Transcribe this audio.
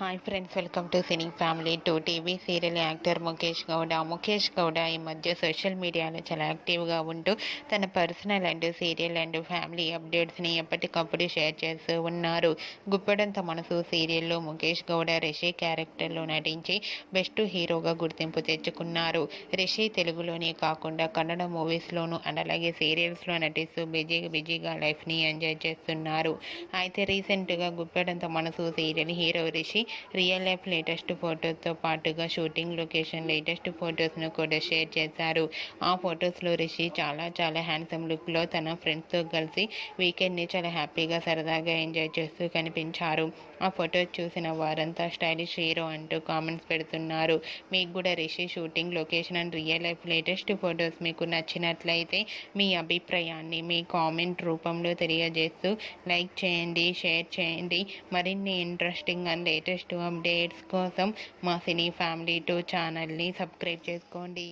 Hi friends, welcome to cine family టూ TV serial actor Mukesh Gowda ఈ మధ్య సోషల్ మీడియాలో చాలా యాక్టివ్గా ఉంటూ తన personal and serial and family అప్డేట్స్ని ఎప్పటికప్పుడు షేర్ చేస్తూ ఉన్నారు. గుప్పెడంత మనసు సీరియల్లో ముఖేష్ గౌడ రిషి క్యారెక్టర్లో నటించి బెస్ట్ హీరోగా గుర్తింపు తెచ్చుకున్నారు. రిషి తెలుగులోనే కాకుండా కన్నడ మూవీస్లోనూ అండ్ అలాగే సీరియల్స్లో నటిస్తూ బిజీగా లైఫ్ని ఎంజాయ్ చేస్తున్నారు. అయితే రీసెంట్గా Guppedantha Manasu serial hero Rishi real life latest ఫొటోస్తో పాటుగా షూటింగ్ లొకేషన్ లేటెస్ట్ ఫొటోస్ను కూడా షేర్ చేశారు. ఆ ఫొటోస్లో రిషి చాలా హ్యాండ్సమ్ లుక్లో తన ఫ్రెండ్స్తో కలిసి వీకెండ్ని చాలా హ్యాపీగా సరదాగా ఎంజాయ్ చేస్తూ కనిపించారు. ఆ ఫొటోస్ చూసిన వారంతా స్టైలిష్ హీరో అంటూ కామెంట్స్ పెడుతున్నారు. మీకు కూడా Rishi shooting location and real life latest photos మీకు నచ్చినట్లయితే మీ అభిప్రాయాన్ని మీ కామెంట్ రూపంలో తెలియజేస్తూ లైక్ చేయండి, షేర్ చేయండి. మరిన్ని ఇంట్రెస్టింగ్ అండ్ లేటెస్ట్ అప్డేట్స్ కోసం మా సినీ ఫ్యామిలీ 2 ఛానల్ని సబ్స్క్రైబ్ చేసుకోండి.